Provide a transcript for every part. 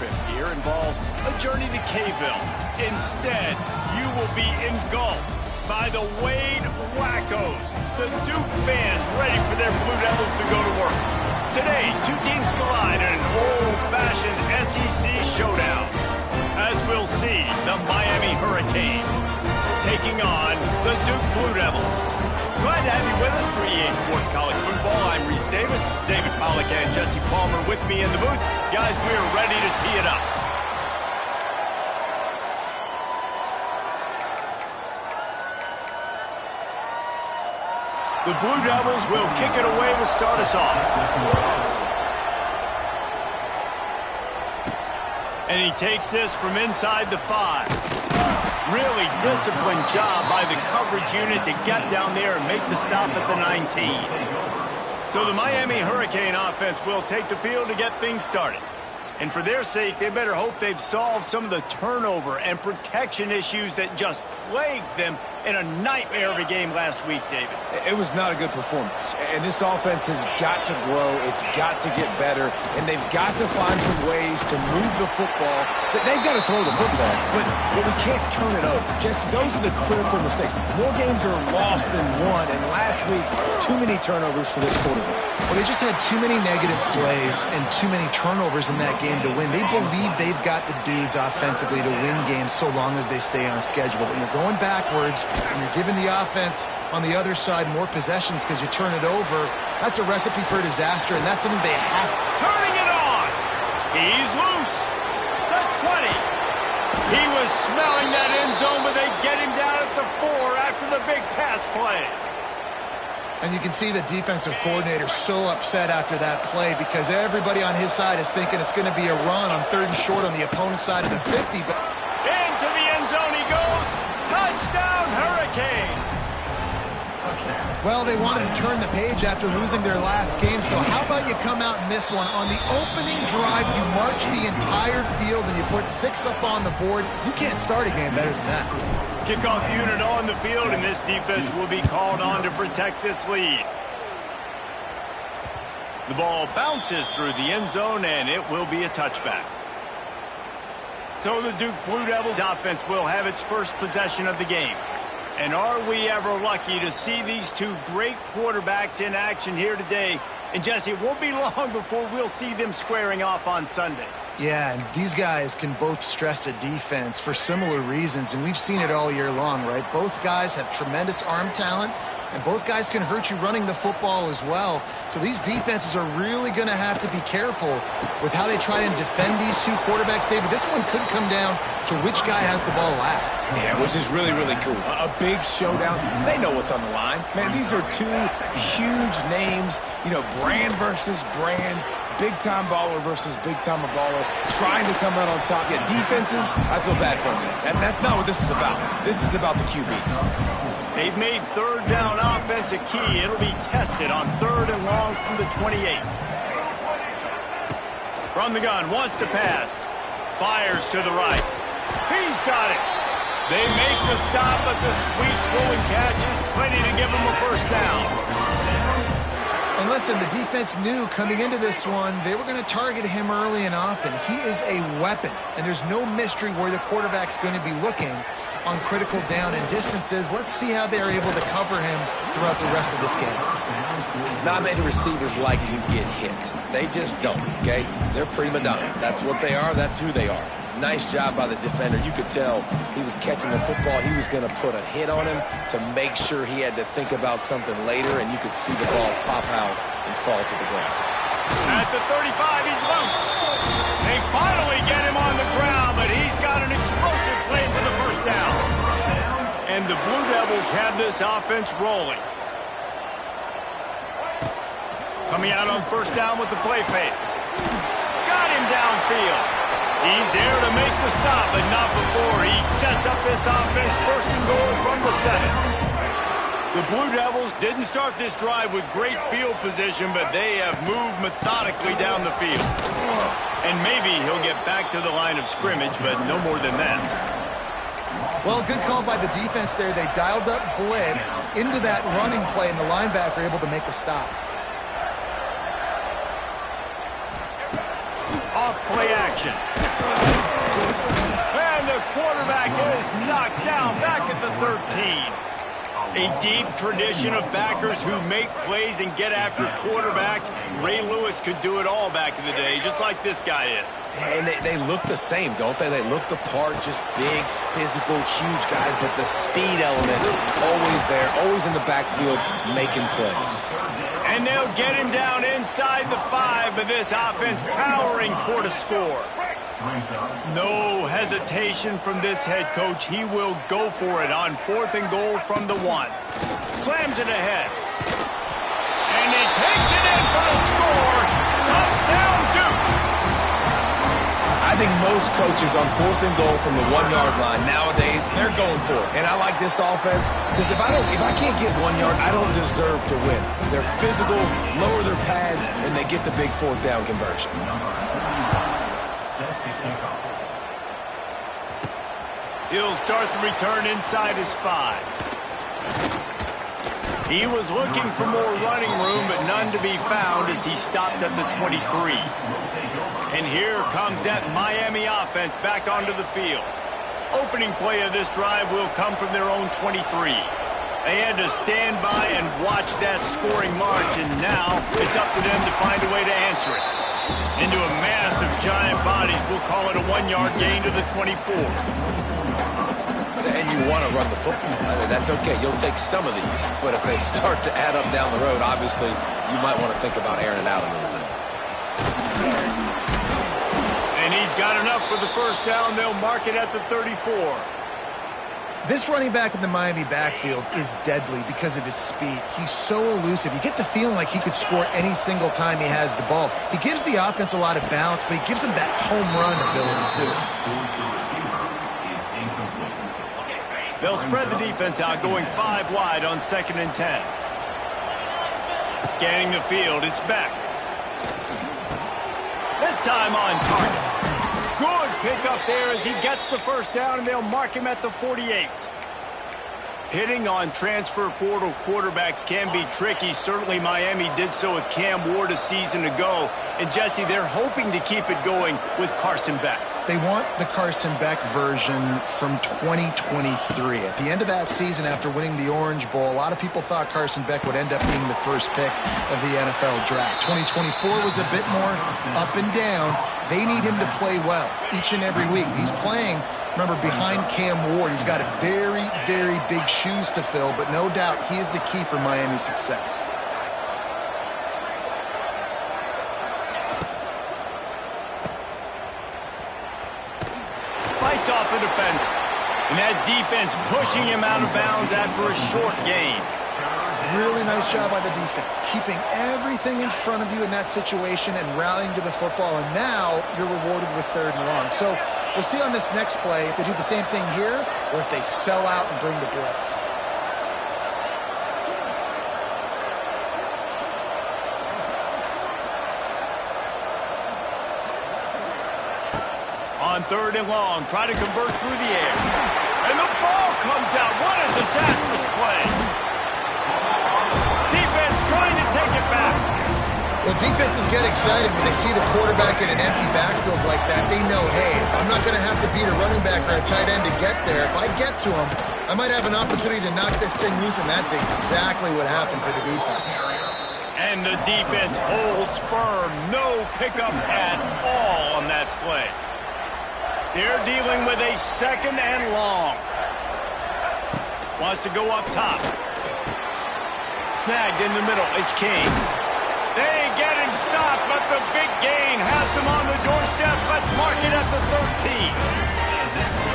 trip here involves a journey to Kayville. Instead, you will be engulfed by the Wade Wackos, the Duke fans ready for their Blue Devils to go to work. Today, two teams collide in an old-fashioned SEC showdown. As we'll see, the Miami Hurricanes taking on the Duke Blue Devils. Glad to have you with us for EA Sports College Football. I'm Reese Davis, David Pollack and Jesse Palmer with me in the booth. Guys, we are ready to tee it up. The Blue Devils will kick it away to start us off. And he takes this from inside the 5. Really disciplined job by the coverage unit to get down there and make the stop at the 19. So the Miami Hurricane offense will take the field to get things started. And for their sake, they better hope they've solved some of the turnover and protection issues that just plagued them in a nightmare of a game last week, David. It was not a good performance. And this offense has got to grow. It's got to get better. And they've got to find some ways to move the football. They've got to throw the football, but we can't turn it over. Jesse, those are the critical mistakes. More games are lost than won. And last week, too many turnovers for this quarterback. Well, they just had too many negative plays and too many turnovers in that game to win. They believe they've got the dudes offensively to win games so long as they stay on schedule. But when you're going backwards and you're giving the offense on the other side more possessions because you turn it over, that's a recipe for disaster, and that's something they have. Turning it on. He's loose. The 20. He was smelling that end zone, but they get him down at the 4 after the big pass play. And you can see the defensive coordinator so upset after that play because everybody on his side is thinking it's going to be a run on 3rd and short on the opponent's side of the 50. But into the end zone he goes. Touchdown, Hurricanes. Well, they wanted to turn the page after losing their last game, so how about you come out in this one? On the opening drive, you march the entire field and you put 6 up on the board. You can't start a game better than that. Kickoff unit on the field, and this defense will be called on to protect this lead. The ball bounces through the end zone, and it will be a touchback. So the Duke Blue Devils offense will have its first possession of the game. And are we ever lucky to see these two great quarterbacks in action here today? And Jesse, it won't be long before we'll see them squaring off on Sundays. Yeah, and these guys can both stress a defense for similar reasons, and we've seen it all year long, right? Both guys have tremendous arm talent, and both guys can hurt you running the football as well. So these defenses are really going to have to be careful with how they try and defend these two quarterbacks, David. This one could come down to which guy has the ball last. Yeah, which is really, really cool. A big showdown. They know what's on the line. Man, these are two huge names, you know, brand versus brand. Big-time baller versus big-time baller, trying to come out on top. Yeah, defenses, I feel bad for them. That's not what this is about. This is about the QBs. They've made 3rd down offense a key. It'll be tested on 3rd and long from the 28. From the gun, wants to pass. Fires to the right. He's got it. They make the stop, but the sweet throwing catch is plenty to give him a first down. And listen, the defense knew coming into this one, they were going to target him early and often. He is a weapon, and there's no mystery where the quarterback's going to be looking on critical down and distances. Let's see how they're able to cover him throughout the rest of this game. Not many receivers like to get hit. They just don't, okay? They're prima donnas. That's what they are. That's who they are. Nice job by the defender. You could tell he was catching the football. He was going to put a hit on him to make sure he had to think about something later, and you could see the ball pop out and fall to the ground. At the 35, he's loose. They finally get him on the ground, but he's got an explosive play for the first down. And the Blue Devils have this offense rolling. Coming out on first down with the play fake. Got him downfield. He's there to make the stop, but not before he sets up this offense first and goal from the 7. The Blue Devils didn't start this drive with great field position, but they have moved methodically down the field. And maybe he'll get back to the line of scrimmage, but no more than that. Well, good call by the defense there. They dialed up blitz into that running play, and the linebacker able to make the stop. Off play action. And the quarterback is knocked down back at the 13. A deep tradition of backers who make plays and get after quarterbacks. Ray Lewis could do it all back in the day, just like this guy is. And they look the same, don't they? They look the part, just big, physical, huge guys, but the speed element always there, always in the backfield, making plays. And they'll get him down inside the 5, but this offense powering toward a score. No hesitation from this head coach. He will go for it on 4th and goal from the 1. Slams it ahead. And he takes it in for the score. Touchdown, Duke. I think most coaches on 4th and goal from the 1-yard line nowadays, they're going for it. And I like this offense because if I can't get 1 yard, I don't deserve to win. They're physical, lower their pads, and they get the big 4th down conversion. He'll start the return inside his 5. He was looking for more running room, but none to be found as he stopped at the 23. And here comes that Miami offense back onto the field. Opening play of this drive will come from their own 23. They had to stand by and watch that scoring march, and now it's up to them to find a way to answer it. Into a mass of giant bodies, we'll call it a 1-yard gain to the 24. And you want to run the football. That's okay. You'll take some of these. But if they start to add up down the road, obviously, you might want to think about airing it out a little bit. And he's got enough for the first down. They'll mark it at the 34. This running back in the Miami backfield is deadly because of his speed. He's so elusive. You get the feeling like he could score any single time he has the ball. He gives the offense a lot of balance, but he gives them that home run ability, too. They'll spread the defense out, going 5 wide on 2nd and 10. Scanning the field, it's Beck. This time on target. Good pickup there as he gets the first down, and they'll mark him at the 48. Hitting on transfer portal quarterbacks can be tricky. Certainly Miami did so with Cam Ward a season ago. And Jesse, they're hoping to keep it going with Carson Beck. They want the Carson Beck version from 2023. At the end of that season, after winning the Orange Bowl, a lot of people thought Carson Beck would end up being the first pick of the NFL draft. 2024 was a bit more up and down. They need him to play well each and every week. He's playing, remember, behind Cam Ward. He's got very, very big shoes to fill, but no doubt he is the key for Miami's success. Fights off a defender. And that defense pushing him out of bounds after a short gain. Really nice job by the defense, keeping everything in front of you in that situation and rallying to the football. And now you're rewarded with 3rd and long. So we'll see on this next play if they do the same thing here or if they sell out and bring the blitz. On 3rd and long, try to convert through the air. And the ball comes out. What a disastrous play. Defense trying to take it back. Well, defenses get excited when they see the quarterback in an empty backfield like that. They know, hey, I'm not going to have to beat a running back or a tight end to get there. If I get to him, I might have an opportunity to knock this thing loose, and that's exactly what happened for the defense. And the defense holds firm. No pickup at all on that play. They're dealing with a 2nd and long. Wants to go up top. Snagged in the middle. It's King. They get him stopped, but the big gain has them on the doorstep. Let's mark it at the 13.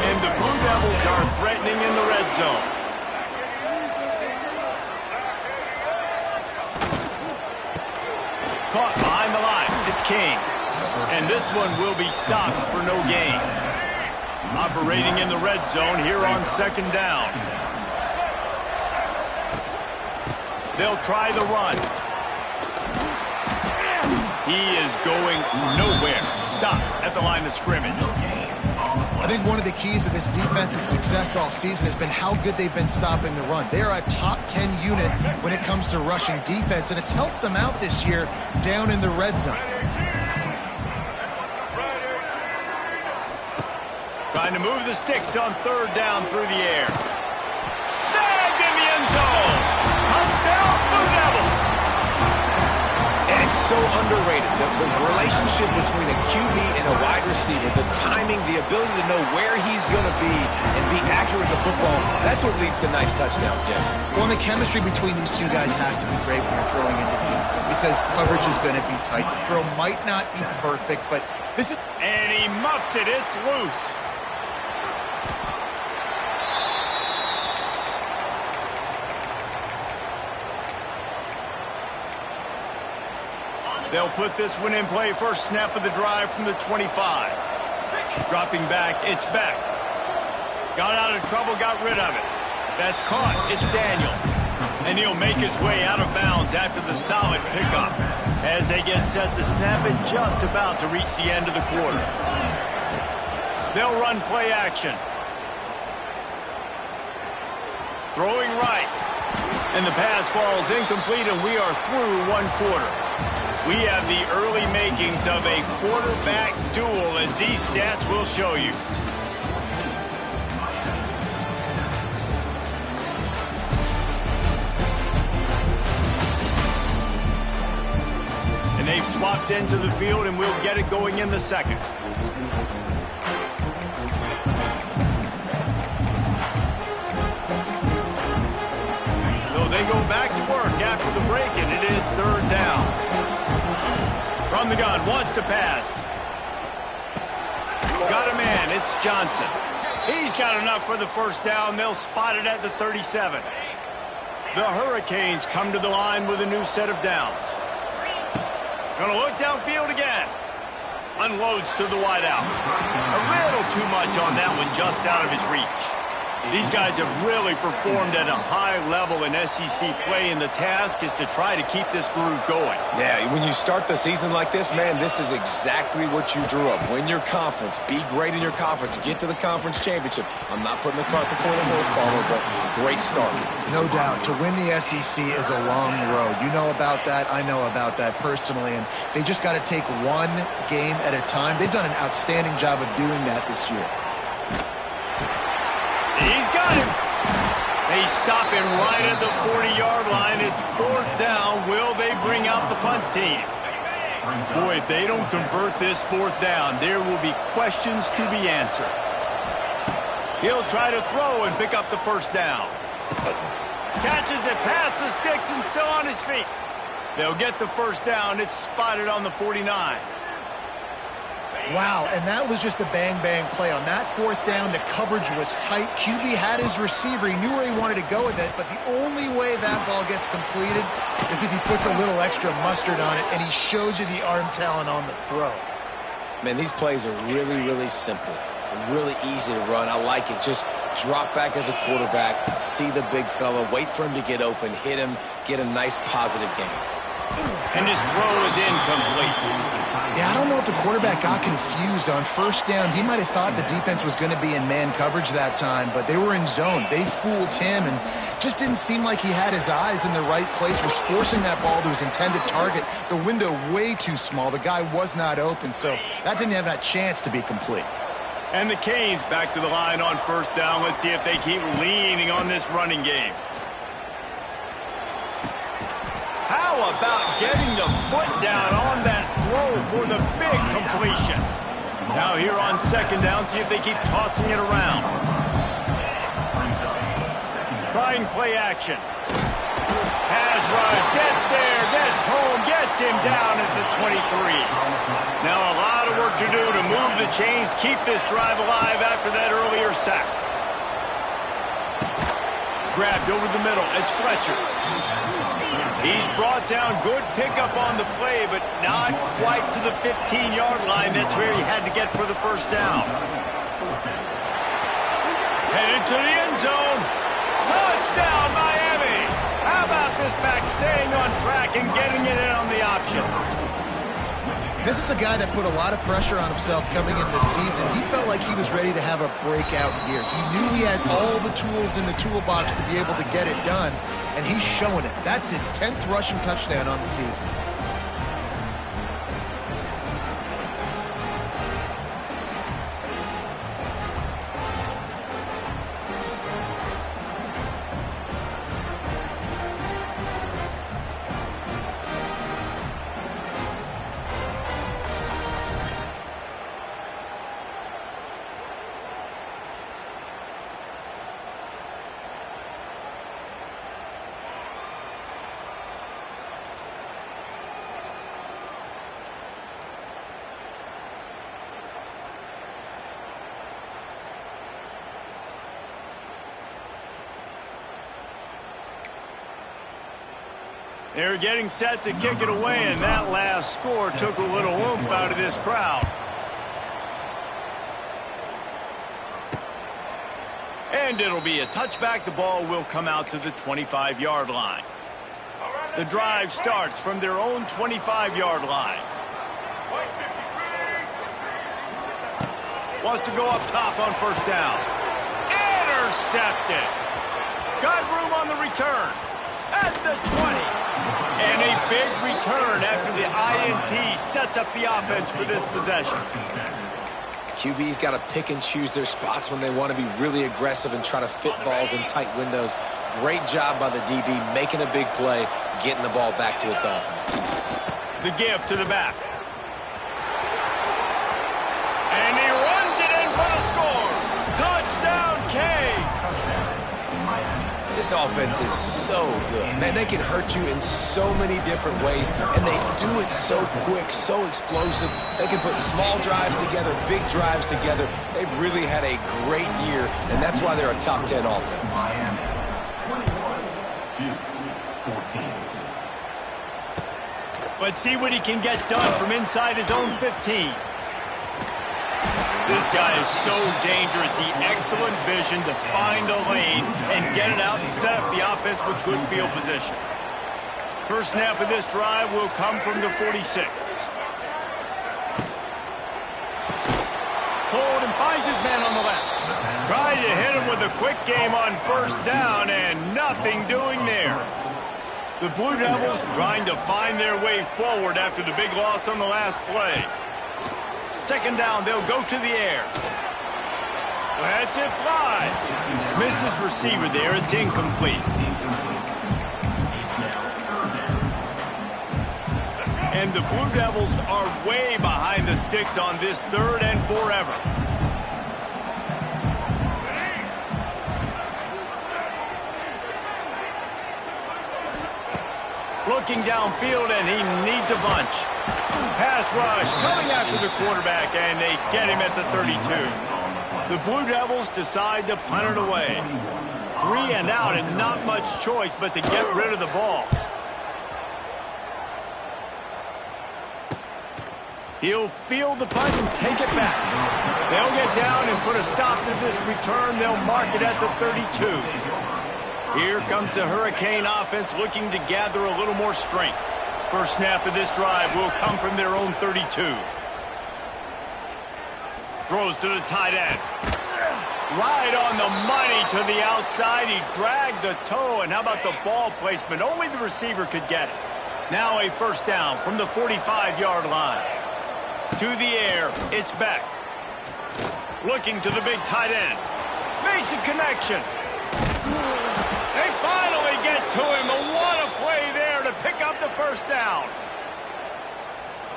And the Blue Devils are threatening in the red zone. Caught behind the line. It's King. And this one will be stopped for no gain. Operating in the red zone here on 2nd down. They'll try the run. He is going nowhere. Stop at the line of scrimmage. I think one of the keys to this defense's success all season has been how good they've been stopping the run. They are a top 10 unit when it comes to rushing defense, and it's helped them out this year down in the red zone. Trying to move the sticks on third down through the air. Snagged in the end zone. Touchdown, Blue Devils. And it's so underrated. The relationship between a QB and a wide receiver, the timing, the ability to know where he's going to be and be accurate with the football, that's what leads to nice touchdowns, Jesse. Well, and the chemistry between these two guys has to be great when you're throwing into the end zone because coverage is going to be tight. The throw might not be perfect, but this is... And he muffs it. It's loose. They'll put this one in play. First snap of the drive from the 25. Dropping back, it's back. Got out of trouble, got rid of it. That's caught. It's Daniels. And he'll make his way out of bounds after the solid pickup. As they get set to snap it, just about to reach the end of the quarter. They'll run play action. Throwing right. And the pass falls incomplete, and we are through one quarter. We have the early makings of a quarterback duel, as these stats will show you. And they've swapped into the field, and we'll get it going in the second. So they go back to work after the break, and it is third down. From the gun, wants to pass. Got a man, it's Johnson. He's got enough for the first down. They'll spot it at the 37. The Hurricanes come to the line with a new set of downs. Gonna look downfield again. Unloads to the wideout. A little too much on that one, just out of his reach. These guys have really performed at a high level in SEC play, and the task is to try to keep this groove going. Yeah, when you start the season like this, man, this is exactly what you drew up. Win your conference. Be great in your conference. Get to the conference championship. I'm not putting the cart before the horse, Palmer, but great start. No doubt. To win the SEC is a long road. You know about that. I know about that personally, and they just got to take one game at a time. They've done an outstanding job of doing that this year. He's got him. They stop him right at the 40-yard line. It's fourth down. Will they bring out the punt team? Boy, if they don't convert this fourth down, there will be questions to be answered. He'll try to throw and pick up the first down. Catches it past the sticks and still on his feet. They'll get the first down. It's spotted on the 49. Wow, and that was just a bang-bang play. On that fourth down, the coverage was tight. QB had his receiver. He knew where he wanted to go with it, but the only way that ball gets completed is if he puts a little extra mustard on it, and he shows you the arm talent on the throw. Man, these plays are really, really simple. Really easy to run. I like it. Just drop back as a quarterback, see the big fella, wait for him to get open, hit him, get a nice positive game. And his throw is incomplete. Yeah, I don't know if the quarterback got confused on first down. He might have thought the defense was going to be in man coverage that time, but they were in zone. They fooled him and just didn't seem like he had his eyes in the right place, was forcing that ball to his intended target. The window way too small. The guy was not open, so that didn't have that chance to be complete. And the Canes back to the line on first down. Let's see if they keep leaning on this running game. How about getting the foot down on that throw for the big completion? Now here on second down, see if they keep tossing it around. Trying play action. Pass rush, gets there, gets home, gets him down at the 23. Now a lot of work to do to move the chains, keep this drive alive after that earlier sack. Grabbed over the middle, it's Fletcher. He's brought down, good pickup on the play, but not quite to the 15-yard line. That's where he had to get for the first down. Headed to the end zone. Touchdown, Miami. How about this back staying on track and getting it in on the option? This is a guy that put a lot of pressure on himself coming in this season. He felt like he was ready to have a breakout year. He knew he had all the tools in the toolbox to be able to get it done, and he's showing it. That's his 10th rushing touchdown on the season. They're getting set to kick it away, and that last score took a little oomph out of this crowd. And it'll be a touchback. The ball will come out to the 25-yard line. The drive starts from their own 25-yard line. Wants to go up top on first down. Intercepted. Got room on the return. At the 20. And a big return after the INT sets up the offense for this possession. QB's got to pick and choose their spots when they want to be really aggressive and try to fit balls in tight windows. Great job by the DB making a big play, getting the ball back to its offense. The give to the back. And he runs it in for the score. Touchdown, K. This offense is so good. Man, they can hurt you in so many different ways, and they do it so quick, so explosive. They can put small drives together, big drives together. They've really had a great year, and that's why they're a top 10 offense. But see what he can get done from inside his own 15. This guy is so dangerous. The excellent vision to find a lane and get it out and set up the offense with good field position. First snap of this drive will come from the 46. Hold and finds his man on the left. Tried to hit him with a quick game on first down and nothing doing there. The Blue Devils trying to find their way forward after the big loss on the last play. Second down, they'll go to the air. That's it, fly. Missed his receiver there. It's incomplete. And the Blue Devils are way behind the sticks on this third and forever. Looking downfield, and he needs a bunch. Pass rush coming after the quarterback, and they get him at the 32. The Blue Devils decide to punt it away. 3 and out, and not much choice but to get rid of the ball. He'll field the punt and take it back. They'll get down and put a stop to this return. They'll mark it at the 32. Here comes the Hurricane offense looking to gather a little more strength. First snap of this drive will come from their own 32. Throws to the tight end. Right on the money to the outside. He dragged the toe, and how about the ball placement? Only the receiver could get it. Now a first down from the 45-yard line. To the air, it's Beck. Looking to the big tight end. Makes a connection. They finally get to him, and what a play there to pick up the first down.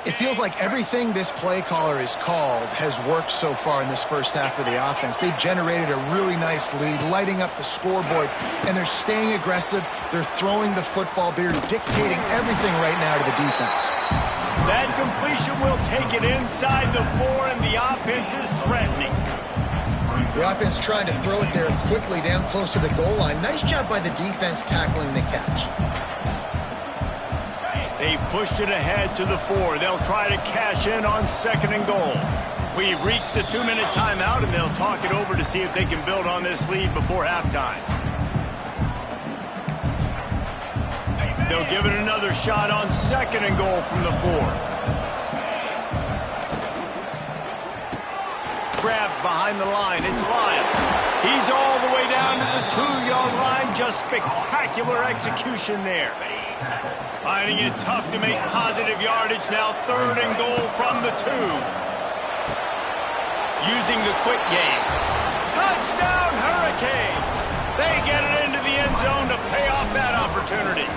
It feels like everything this play caller has called has worked so far in this first half of the offense. They've generated a really nice lead, lighting up the scoreboard, and they're staying aggressive. They're throwing the football. They're dictating everything right now to the defense. That completion will take it inside the 4, and the offense is threatening. The offense trying to throw it there quickly down close to the goal line. Nice job by the defense tackling the catch. They've pushed it ahead to the 4. They'll try to cash in on second and goal. We've reached the 2-minute timeout, and they'll talk it over to see if they can build on this lead before halftime. They'll give it another shot on second and goal from the 4. Grabbed behind the line. It's Lyle. He's all the way down to the 2-yard line. Just spectacular execution there. Finding it tough to make positive yardage. Now third and goal from the 2. Using the quick game. Touchdown, Hurricane. They get it into the end zone to pay off that opportunity.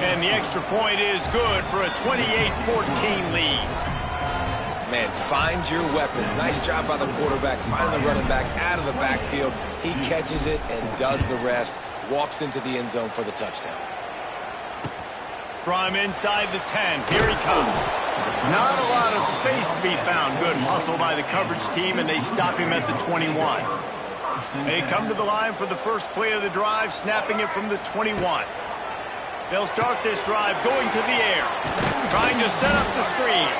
And the extra point is good for a 28-14 lead. Man, find your weapons. Nice job by the quarterback, finding the running back out of the backfield. He catches it and does the rest. Walks into the end zone for the touchdown. From inside the 10, here he comes. Not a lot of space to be found. Good hustle by the coverage team, and they stop him at the 21. They come to the line for the first play of the drive, snapping it from the 21. They'll start this drive going to the air, trying to set up the screen.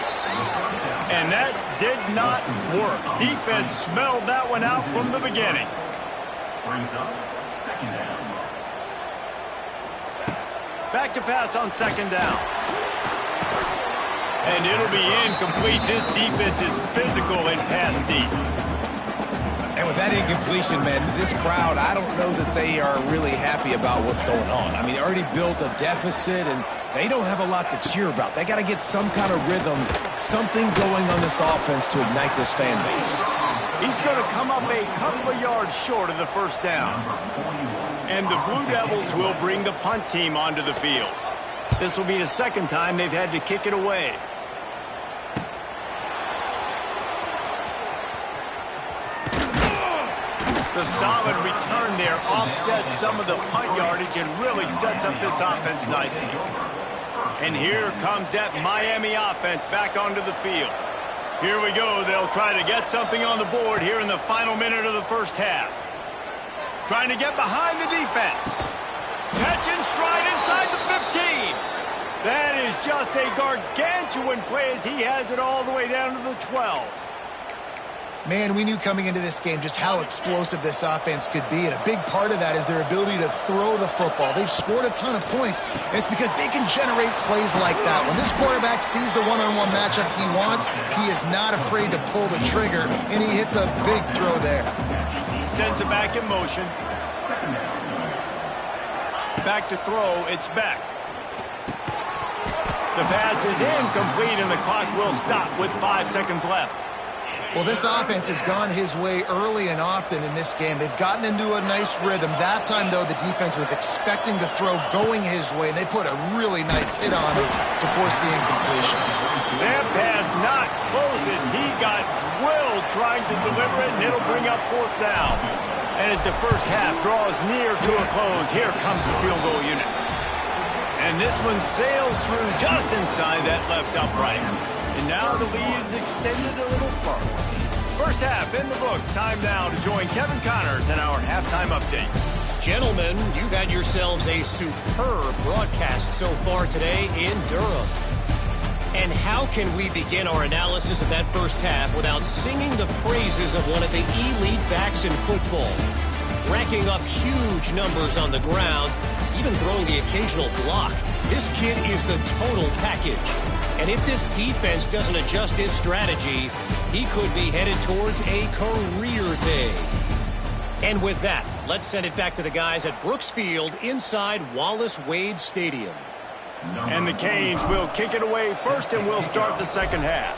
And that did not work. Defense smelled that one out from the beginning. Brings up second down. Back to pass on second down. And it'll be incomplete. This defense is physical and pass deep. And with that incompletion, man, this crowd, I don't know that they are really happy about what's going on. I mean, they already built a deficit, and they don't have a lot to cheer about. They got to get some kind of rhythm, something going on this offense to ignite this fan base. He's going to come up a couple of yards short of the first down. And the Blue Devils will bring the punt team onto the field. This will be the second time they've had to kick it away. The solid return there offsets some of the punt yardage and really sets up this offense nicely. And here comes that Miami offense back onto the field. Here we go. They'll try to get something on the board here in the final minute of the first half. Trying to get behind the defense. Catch and stride inside the 15. That is just a gargantuan play as he has it all the way down to the 12. Man, we knew coming into this game just how explosive this offense could be, and a big part of that is their ability to throw the football. They've scored a ton of points, and it's because they can generate plays like that. When this quarterback sees the one-on-one matchup he wants, he is not afraid to pull the trigger, and he hits a big throw there. Sends it back in motion. Back to throw, it's back. The pass is incomplete, and the clock will stop with 5 seconds left. Well, this offense has gone his way early and often in this game. They've gotten into a nice rhythm. That time, though, the defense was expecting the throw going his way, and they put a really nice hit on it to force the incompletion. That pass not close as he got drilled trying to deliver it, and it'll bring up fourth down. And as the first half draws near to a close, here comes the field goal unit. And this one sails through just inside that left upright. And now the lead is extended a little further. First half in the books. Time now to join Kevin Connors in our halftime update. Gentlemen, you've had yourselves a superb broadcast so far today in Durham. And how can we begin our analysis of that first half without singing the praises of one of the elite backs in football? Racking up huge numbers on the ground, even throwing the occasional block. This kid is the total package. And if this defense doesn't adjust its strategy, he could be headed towards a career day. And with that, let's send it back to the guys at Brooks Field inside Wallace Wade Stadium. And the Canes will kick it away first, and we'll start the second half.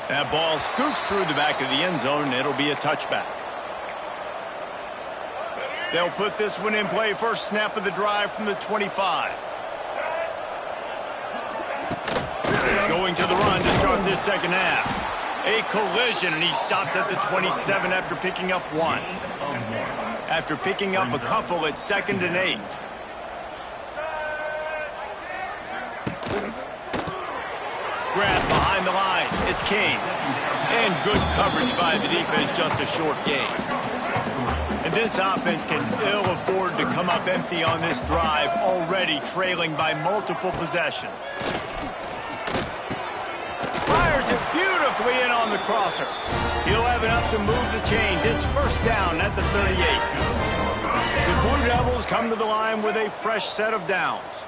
That ball scoots through the back of the end zone, and it'll be a touchback. They'll put this one in play. First snap of the drive from the 25. Going to the run to start this second half. A collision, and he stopped at the 27 after picking up one. After picking up a couple at 2nd and 8. Grab behind the line. It's Kane. And good coverage by the defense, just a short gain. And this offense can ill afford to come up empty on this drive, already trailing by multiple possessions. Fires it beautifully in on the crosser. He'll have enough to move the chains. It's first down at the 38. The Blue Devils come to the line with a fresh set of downs.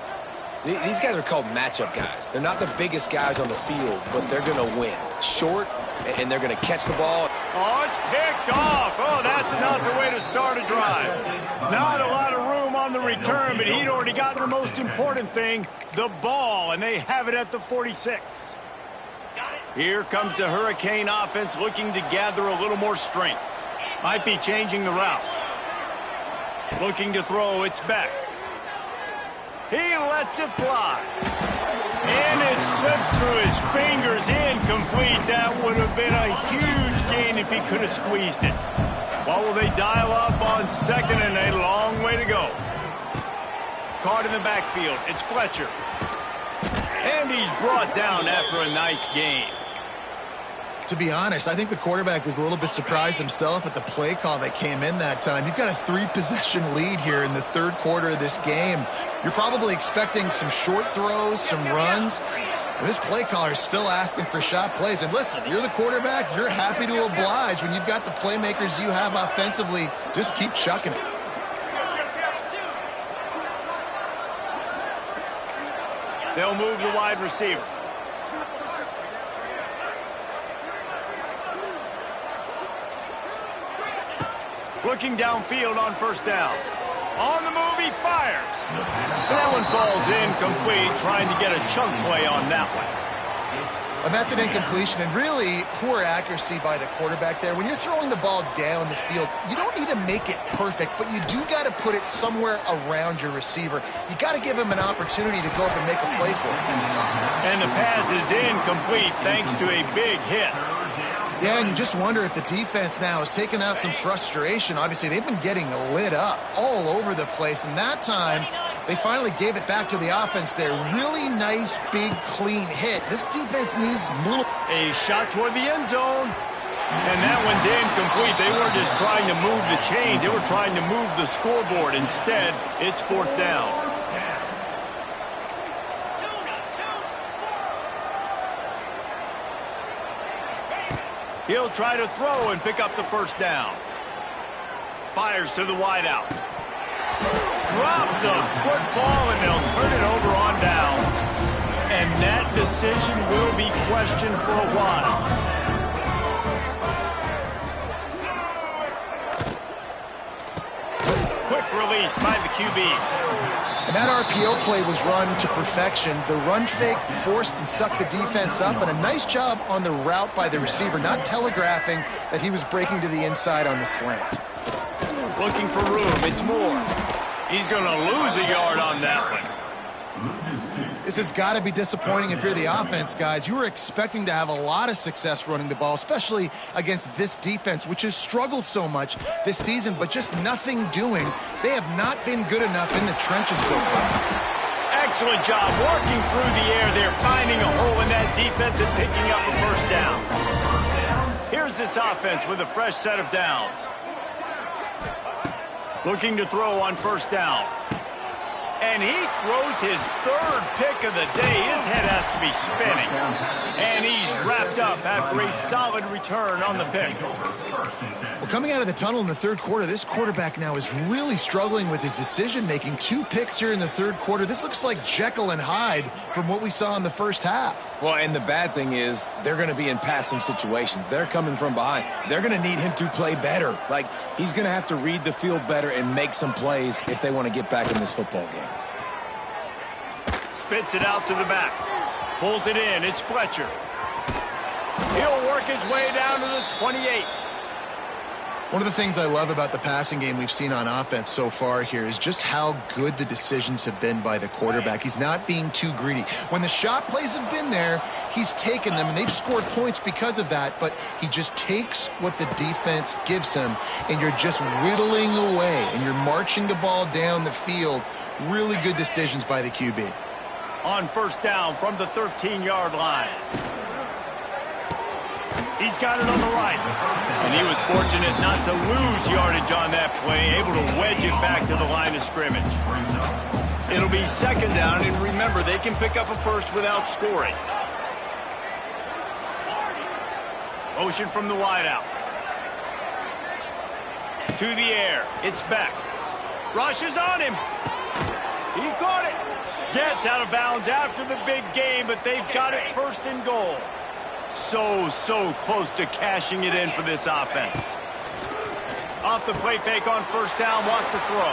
These guys are called matchup guys. They're not the biggest guys on the field, but they're going to win. Short, and they're going to catch the ball. Oh, it's picked off. Oh, that's not the way to start a drive. Not a lot of room on the return, but he'd already gotten the most important thing, the ball, and they have it at the 46. Here comes the Hurricane offense looking to gather a little more strength. Might be changing the route. Looking to throw, it's back. He lets it fly. And it slips through his fingers, incomplete. That would have been a huge gain if he could have squeezed it. What will they dial up on 2nd and 8? A long way to go. Caught in the backfield. It's Fletcher. And he's brought down after a nice gain. To be honest, I think the quarterback was a little bit surprised himself at the play call that came in that time. You've got a 3-possession lead here in the third quarter of this game. You're probably expecting some short throws, some runs. And this play caller is still asking for shot plays. And listen, you're the quarterback. You're happy to oblige. When you've got the playmakers you have offensively, just keep chucking it. They'll move the wide receiver. Looking downfield on first down. On the move, he fires. That one falls incomplete, trying to get a chunk play on that one. And that's an incompletion, and really poor accuracy by the quarterback there. When you're throwing the ball down the field, you don't need to make it perfect, but you do got to put it somewhere around your receiver. You got to give him an opportunity to go up and make a play for it. And the pass is incomplete thanks to a big hit. Yeah, and you just wonder if the defense now is taking out some frustration. Obviously, they've been getting lit up all over the place, and that time they finally gave it back to the offense there. Really nice, big, clean hit. This defense needs a little... A shot toward the end zone. And that one's incomplete. They weren't just trying to move the chains. They were trying to move the scoreboard. Instead, it's fourth down. He'll try to throw and pick up the first down. Fires to the wideout. Drop the football, and they'll turn it over on downs. And that decision will be questioned for a while. Quick release by the QB. And that RPO play was run to perfection. The run fake forced and sucked the defense up, and a nice job on the route by the receiver, not telegraphing that he was breaking to the inside on the slant. Looking for room. It's Moore. He's going to lose a yard on that one. This has got to be disappointing if you're the offense, guys. You were expecting to have a lot of success running the ball, especially against this defense, which has struggled so much this season, but just nothing doing. They have not been good enough in the trenches so far. Excellent job working through the air there, finding a hole in that defense and picking up a first down. Here's this offense with a fresh set of downs. Looking to throw on first down. And he throws his third pick of the day. His head has to be spinning. And he's wrapped up after a solid return on the pick. Well, coming out of the tunnel in the third quarter, this quarterback now is really struggling with his decision-making. 2 picks here in the third quarter. This looks like Jekyll and Hyde from what we saw in the first half. Well, and the bad thing is they're going to be in passing situations. They're coming from behind. They're going to need him to play better. Like, he's going to have to read the field better and make some plays if they want to get back in this football game. Spits it out to the back. Pulls it in. It's Fletcher. He'll work his way down to the 28. One of the things I love about the passing game we've seen on offense so far here is just how good the decisions have been by the quarterback. He's not being too greedy. When the shot plays have been there, he's taken them, and they've scored points because of that, but he just takes what the defense gives him, and you're just whittling away, and you're marching the ball down the field. Really good decisions by the QB. On first down from the 13-yard line. He's got it on the right. And he was fortunate not to lose yardage on that play, able to wedge it back to the line of scrimmage. It'll be second down, and remember, they can pick up a first without scoring. Motion from the wideout. To the air. It's Beck. Rushes on him. He caught it. Gets out of bounds after the big game, but they've got it first and goal. So close to cashing it in for this offense. Off the play fake on first down, wants to throw.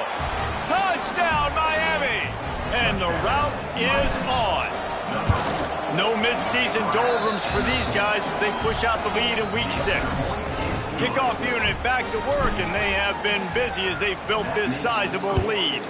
Touchdown, Miami! And the route is on. No midseason doldrums for these guys as they push out the lead in week 6. Kickoff unit back to work, and they have been busy as they've built this sizable lead.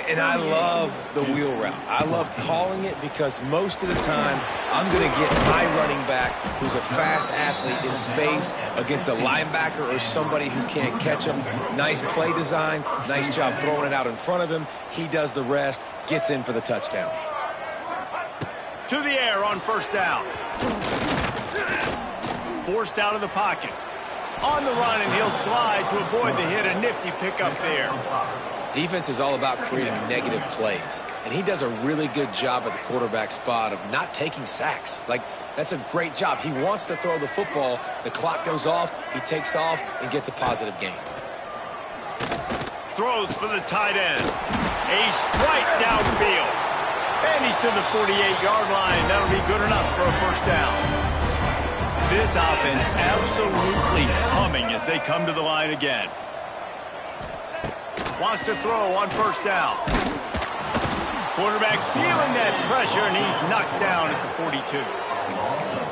And I love the wheel route. I love calling it because most of the time I'm going to get my running back, who's a fast athlete, in space against a linebacker or somebody who can't catch him. Nice play design, nice job throwing it out in front of him. He does the rest, gets in for the touchdown. To the air on first down. forced out of the pocket. On the run, and he'll slide to avoid the hit. A nifty pickup there. Defense is all about creating negative plays, and he does a really good job at the quarterback spot of not taking sacks. Like, that's a great job. He wants to throw the football. The clock goes off, he takes off, and gets a positive gain. Throws for the tight end. A strike downfield. And he's to the 48-yard line. That'll be good enough for a first down. This offense absolutely humming as they come to the line again. Wants to throw on first down. Quarterback feeling that pressure, and he's knocked down at the 42.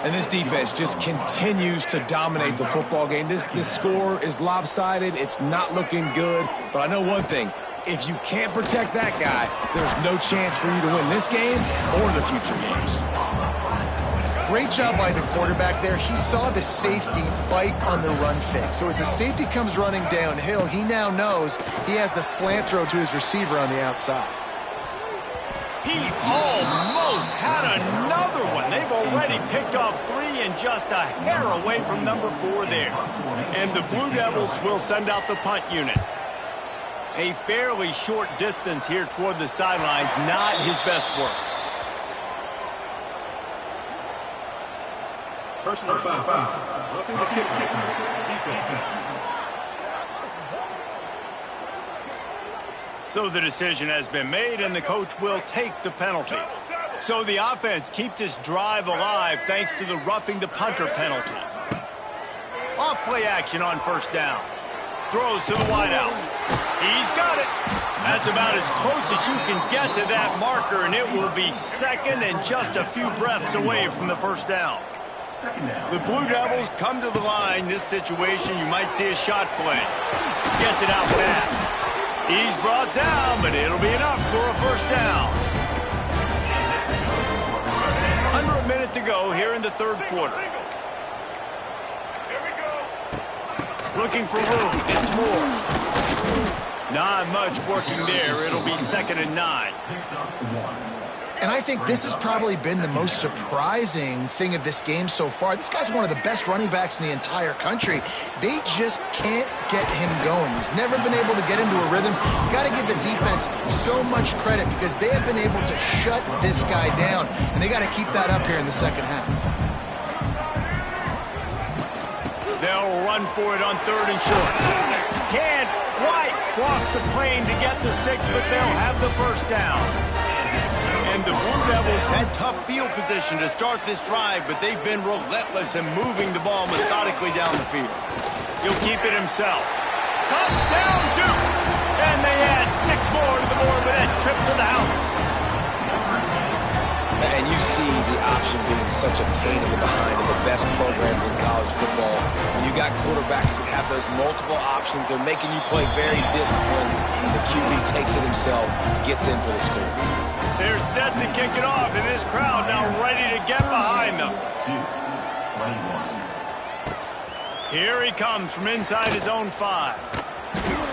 And this defense just continues to dominate the football game. This score is lopsided. It's not looking good. But I know one thing. If you can't protect that guy, there's no chance for you to win this game or the future games. Great job by the quarterback there. He saw the safety bite on the run fake. So as the safety comes running downhill, he now knows he has the slant throw to his receiver on the outside. He almost had another one. They've already picked off 3 and just a hair away from number 4 there. And the Blue Devils will send out the punt unit. A fairly short distance here toward the sidelines, not his best work. Personal foul. Roughing the kick. Defense. So the decision has been made, and the coach will take the penalty. So the offense keeps this drive alive thanks to the roughing the punter penalty. Off-play action on first down. Throws to the wideout. He's got it. That's about as close as you can get to that marker, and it will be second and just a few breaths away from the first down. The Blue Devils come to the line. This situation, you might see a shot play. Gets it out fast. He's brought down, but it'll be enough for a first down. Under a minute to go here in the third quarter. Looking for room. It's Moore. Not much working there. It'll be 2nd and 9. And I think this has probably been the most surprising thing of this game so far. This guy's one of the best running backs in the entire country. They just can't get him going. He's never been able to get into a rhythm. You got to give the defense so much credit because they have been able to shut this guy down. And they got to keep that up here in the second half. They'll run for it on 3rd and short. Can't quite cross the plane to get the 6, but they'll have the first down. And the Blue Devils had tough field position to start this drive, but they've been relentless in moving the ball methodically down the field. He'll keep it himself. Touchdown, Duke! And they add 6 more to the board with that trip to the house. And you see the option being such a pain in the behind of the best programs in college football. When you got quarterbacks that have those multiple options, they're making you play very disciplined, and the QB takes it himself, gets in for the score. They're set to kick it off, and this crowd now ready to get behind them. Here he comes from inside his own 5.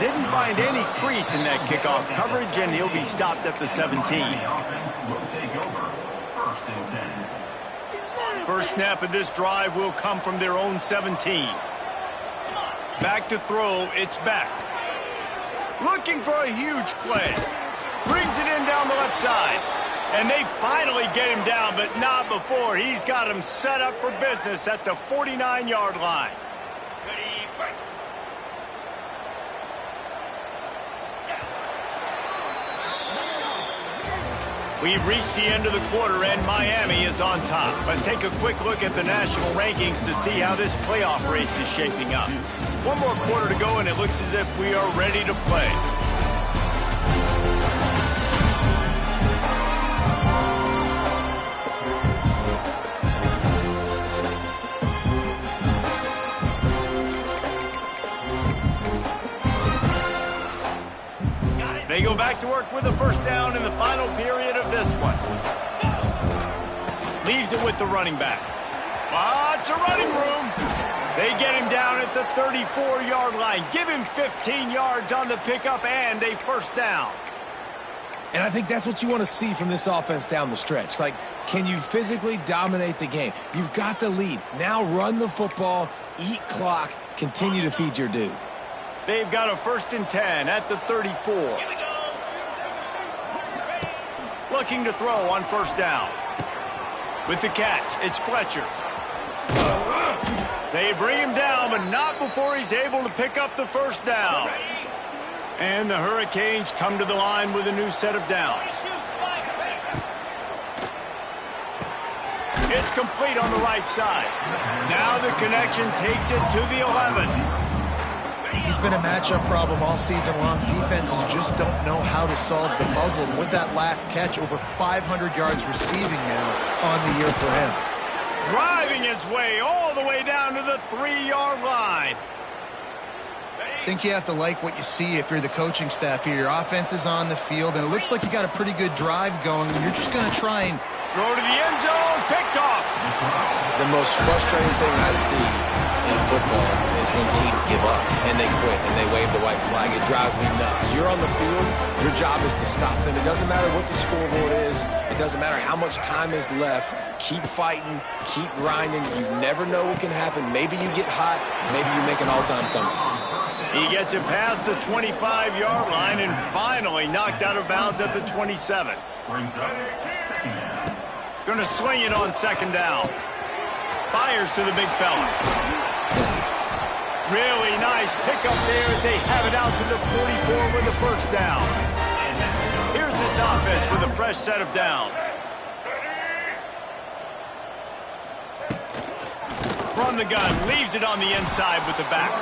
Didn't find any crease in that kickoff coverage, and he'll be stopped at the 17. First snap of this drive will come from their own 17. Back to throw, it's back. Looking for a huge play. Brings it in down the left side. And they finally get him down, but not before. He's got him set up for business at the 49-yard line. We've reached the end of the quarter, and Miami is on top. Let's take a quick look at the national rankings to see how this playoff race is shaping up. One more quarter to go, and it looks as if we are ready to play. They go back to work with a first down in the final period of this one. Leaves it with the running back. Lots of running room. They get him down at the 34-yard line. Give him 15 yards on the pickup and a first down. And I think that's what you want to see from this offense down the stretch. Like, can you physically dominate the game? You've got the lead. Now run the football, eat clock, continue to feed your dude. They've got a 1st and 10 at the 34. Looking to throw on 1st down. With the catch, it's Fletcher. They bring him down, but not before he's able to pick up the 1st down. And the Hurricanes come to the line with a new set of downs. It's complete on the right side. Now the connection takes it to the 11. He's been a matchup problem all season long. Defenses just don't know how to solve the puzzle. With that last catch, over 500 yards receiving now on the year for him. Driving his way all the way down to the 3-yard line. I think you have to like what you see if you're the coaching staff here. Your offense is on the field, and it looks like you got a pretty good drive going, and you're just going to try and throw to the end zone, picked off. The most frustrating thing I see in football is when teams give up and they quit and they wave the white flag. It drives me nuts. You're on the field. Your job is to stop them. It doesn't matter what the scoreboard is. It doesn't matter how much time is left. Keep fighting. Keep grinding. You never know what can happen. Maybe you get hot. Maybe you make an all-time comeback. He gets it past the 25-yard line and finally knocked out of bounds at the 27. Going to swing it on 2nd down. Fires to the big fella. Really nice pickup there as they have it out to the 44 with the 1st down. Here's this offense with a fresh set of downs. From the gun, leaves it on the inside with the back.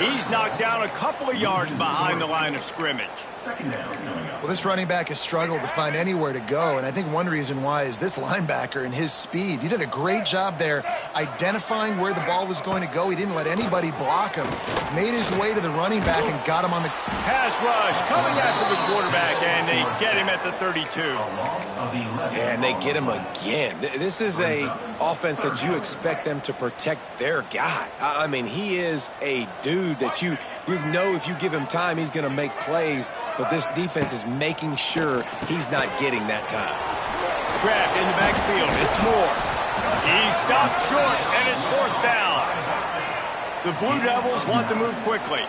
He's knocked down a couple of yards behind the line of scrimmage. Well, this running back has struggled to find anywhere to go, and I think one reason why is this linebacker and his speed. He did a great job there identifying where the ball was going to go. He didn't let anybody block him. Made his way to the running back and got him on the pass rush coming after the quarterback, and they get him at the 32. Yeah, and they get him again. This is a offense that you expect them to protect their guy. I mean, he is a dude that you know if you give him time, he's going to make plays, but this defense is making sure he's not getting that time. Grabbed in the backfield. It's Moore. He stopped short, and it's 4th down. The Blue Devils want to move quickly.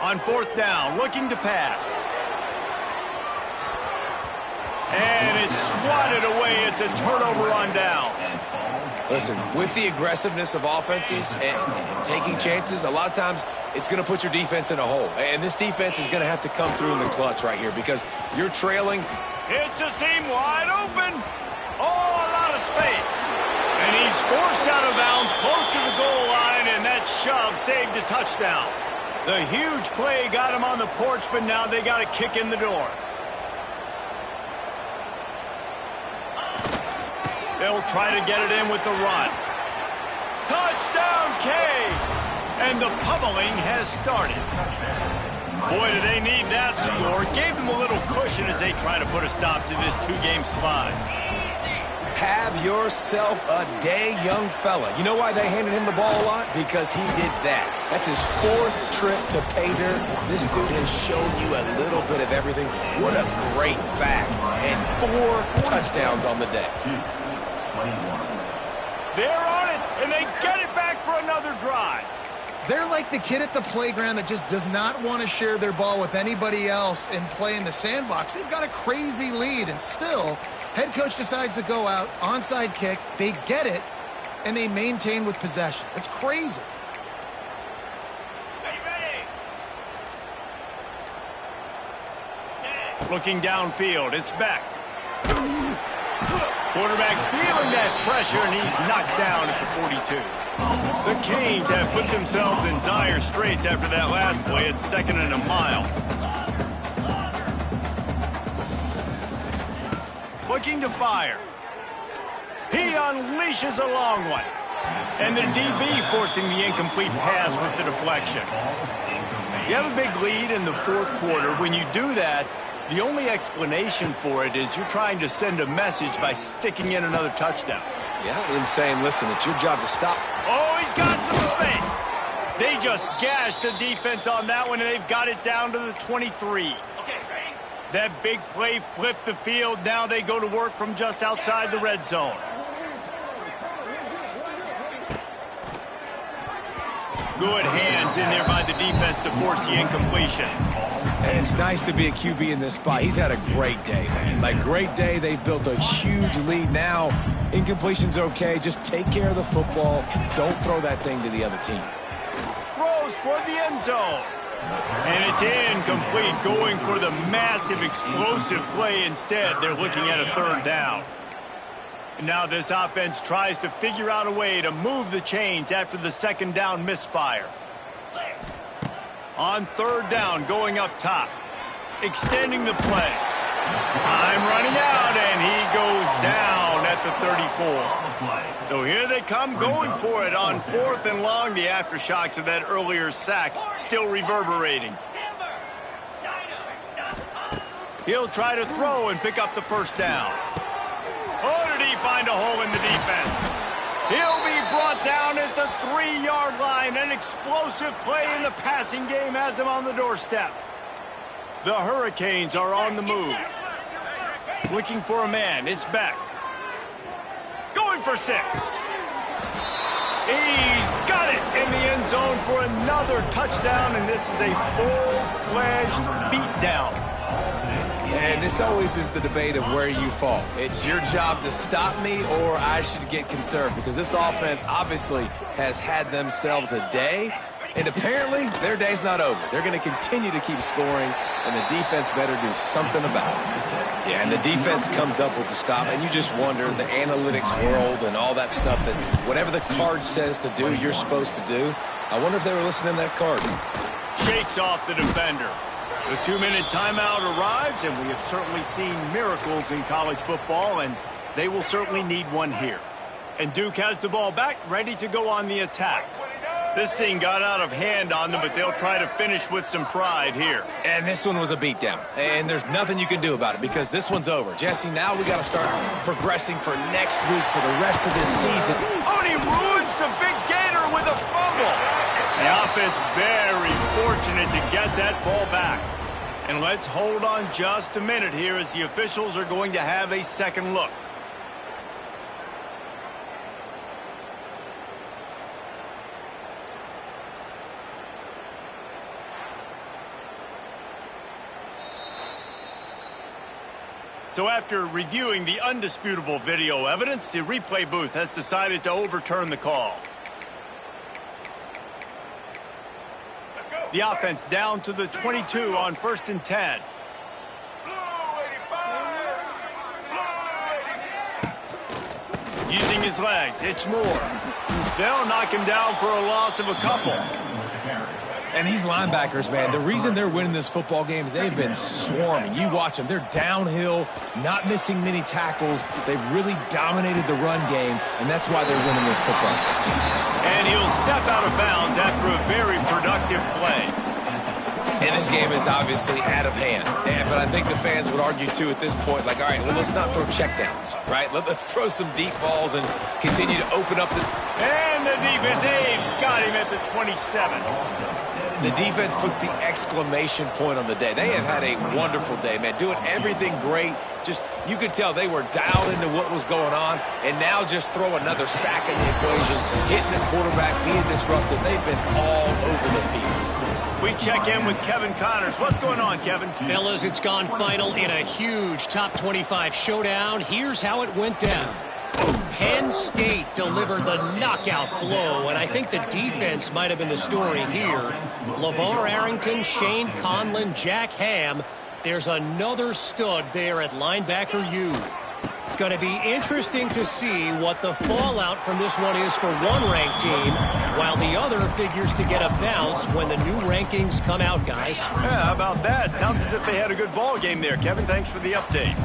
On 4th down, looking to pass. And it's swatted away. It's a turnover on downs. Listen, with the aggressiveness of offenses and taking chances, a lot of times it's going to put your defense in a hole. And this defense is going to have to come through in the clutch right here because you're trailing. It's a seam wide open. Oh, a lot of space. And he's forced out of bounds close to the goal line, and that shove saved a touchdown. The huge play got him on the porch, but now they got a kick in the door. They'll try to get it in with the run. Touchdown, Canes! And the pummeling has started. Boy, do they need that score. Gave them a little cushion as they try to put a stop to this 2-game slide. Have yourself a day, young fella. You know why they handed him the ball a lot? Because he did that. That's his 4th trip to pay dirt. This dude has shown you a little bit of everything. What a great back. And 4 touchdowns on the day. They're on it, and they get it back for another drive. They're like the kid at the playground that just does not want to share their ball with anybody else and play in the sandbox. They've got a crazy lead, and still, head coach decides to go out, onside kick, they get it, and they maintain with possession. It's crazy. Looking downfield, it's Beck. Quarterback feeling that pressure, and he's knocked down at the 42. The Canes have put themselves in dire straits after that last play at 2nd and a mile. Looking to fire. He unleashes a long one. And the DB forcing the incomplete pass with the deflection. You have a big lead in the 4th quarter. When you do that, the only explanation for it is you're trying to send a message by sticking in another touchdown. Yeah, and saying, listen, it's your job to stop. Oh, he's got some space. They just gashed the defense on that one, and they've got it down to the 23. That big play flipped the field. Now they go to work from just outside the red zone. Good hands in there by the defense to force the incompletion. And it's nice to be a QB in this spot. He's had a great day, man. Like, great day. They've built a huge lead now. Incompletion's okay. Just take care of the football. Don't throw that thing to the other team. Throws toward the end zone. And it's incomplete, going for the massive explosive play instead. They're looking at a third down. And now this offense tries to figure out a way to move the chains after the second down misfire. On third down, going up top. Extending the play. Time running out, and he goes down at the 34. So here they come going for it on 4th and long. The aftershocks of that earlier sack still reverberating. He'll try to throw and pick up the first down. Oh, did he find a hole in the defense? He'll be brought down at the 3-yard line. An explosive play in the passing game has him on the doorstep. The Hurricanes are on the move. Looking for a man. It's Beck. Going for 6. He's got it in the end zone for another touchdown, and this is a full-fledged beatdown. And this always is the debate of where you fall. It's your job to stop me, or I should get conserved, because this offense obviously has had themselves a day, and apparently their day's not over. They're going to continue to keep scoring, and the defense better do something about it. Yeah, and the defense comes up with the stop, and you just wonder, the analytics world and all that stuff, that whatever the card says to do, you're supposed to do. I wonder if they were listening to that card. Shakes off the defender. The 2-minute timeout arrives, and we have certainly seen miracles in college football, and they will certainly need one here. And Duke has the ball back, ready to go on the attack. This thing got out of hand on them, but they'll try to finish with some pride here. And this one was a beatdown, and there's nothing you can do about it because this one's over. Jesse, now we got to start progressing for next week for the rest of this season. Oh, and he ruins the big gainer with a fumble. The offense very fortunate to get that ball back. And let's hold on just a minute here as the officials are going to have a second look. So after reviewing the undisputable video evidence, the replay booth has decided to overturn the call. The offense down to the 22 on 1st and 10. Using his legs, it's Moore. They'll knock him down for a loss of a couple. And these linebackers, man, the reason they're winning this football game is they've been swarming. You watch them. They're downhill, not missing many tackles. They've really dominated the run game, and that's why they're winning this football game. And he'll step out of bounds after a very productive play. And this game is obviously out of hand. But I think the fans would argue, too, at this point, like, all right, well, let's not throw checkdowns, right? Let's throw some deep balls and continue to open up the... And the defense aid got him at the 27. The defense puts the exclamation point on the day. They have had a wonderful day, man, doing everything great. Just, you could tell they were dialed into what was going on, and now just throw another sack in the equation, hitting the quarterback, being disruptive. They've been all over the field. We check in with Kevin Connors. What's going on, Kevin? Fellas, it's gone final in a huge top 25 showdown. Here's how it went down. Penn State delivered the knockout blow, and I think the defense might have been the story here. LeVar Arrington, Shane Conlon, Jack Ham. There's another stud there at linebacker U. Going to be interesting to see what the fallout from this one is for one ranked team, while the other figures to get a bounce when the new rankings come out, guys. Yeah, how about that? Sounds as if they had a good ball game there, Kevin. Thanks for the update.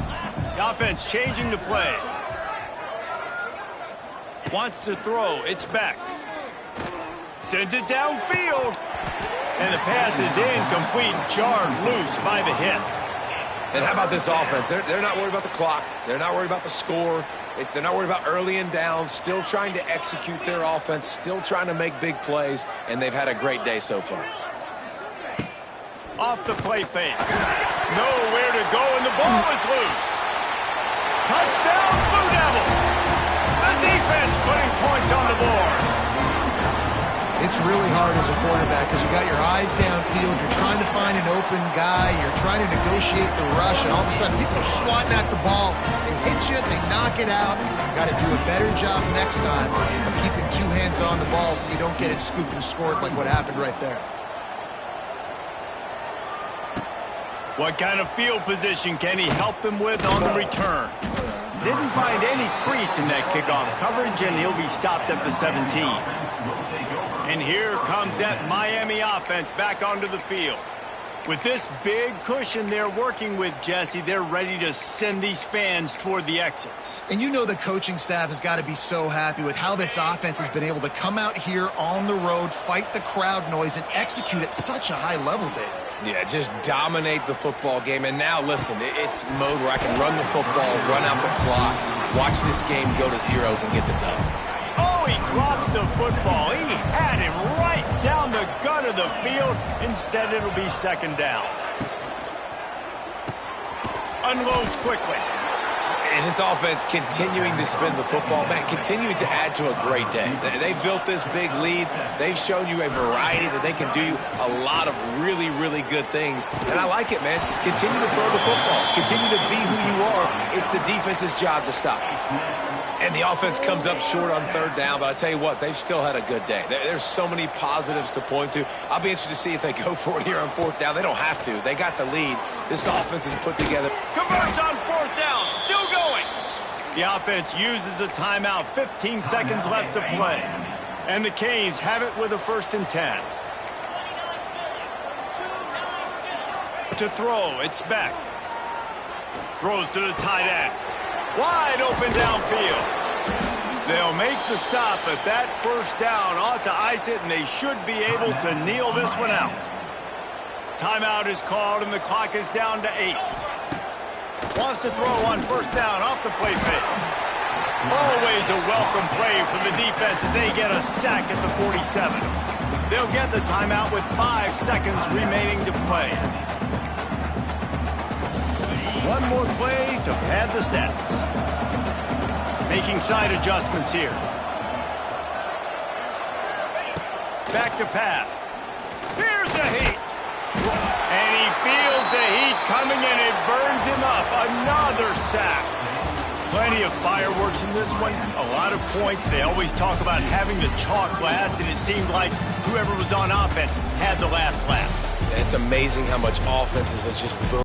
The offense changing the play. Wants to throw. It's back. Sends it downfield. And the pass is incomplete, jarred loose by the hit. And how about this offense? They're not worried about the clock. They're not worried about the score. They're not worried about early and down, still trying to execute their offense, still trying to make big plays, and they've had a great day so far. Off the play fake. Nowhere to go, and the ball is loose. Touchdown, Blue Devils. The defense putting points on the board. It's really hard as a quarterback because you got your eyes downfield. You're trying to find an open guy. You're trying to negotiate the rush, and all of a sudden people are swatting at the ball. They hit you. They knock it out. Got to do a better job next time of keeping two hands on the ball so you don't get it scooped and scored like what happened right there. What kind of field position can he help them with on the return? Didn't find any crease in that kickoff coverage, and he'll be stopped at the 17. And here comes that Miami offense back onto the field. With this big cushion they're working with, Jesse, they're ready to send these fans toward the exits. And you know the coaching staff has got to be so happy with how this offense has been able to come out here on the road, fight the crowd noise, and execute at such a high level, David. Yeah, just dominate the football game. And now, listen, it's mode where I can run the football, run out the clock, watch this game go to zeros and get the dub. Oh, he drops the football. He had him right down the gut of the field. Instead, it'll be second down. Unloads quickly. And this offense continuing to spin the football, man, continuing to add to a great day. They've built this big lead. They've shown you a variety that they can do a lot of really, really good things. And I like it, man. Continue to throw the football. Continue to be who you are. It's the defense's job to stop you. And the offense comes up short on third down, but I tell you what, they've still had a good day. There's so many positives to point to. I'll be interested to see if they go for it here on fourth down. They don't have to. They got the lead. This offense is put together. Converts on fourth down. Still going. The offense uses a timeout. 15 seconds left to play. And the Canes have it with a 1st and 10. To throw, it's Beck. Throws to the tight end. Wide open downfield. They'll make the stop, but that first down ought to ice it, and they should be able to kneel this one out. Timeout is called, and the clock is down to 8. Wants to throw on first down off the play fake. Always a welcome play for the defense as they get a sack at the 47. They'll get the timeout with 5 seconds remaining to play. One more play to pad the stats. Making side adjustments here. Back to pass. Here's the heat. And he feels the heat coming and it burns him up. Another sack. Plenty of fireworks in this one. A lot of points. They always talk about having the chalk last, and it seemed like whoever was on offense had the last laugh. It's amazing how much offense has just boom.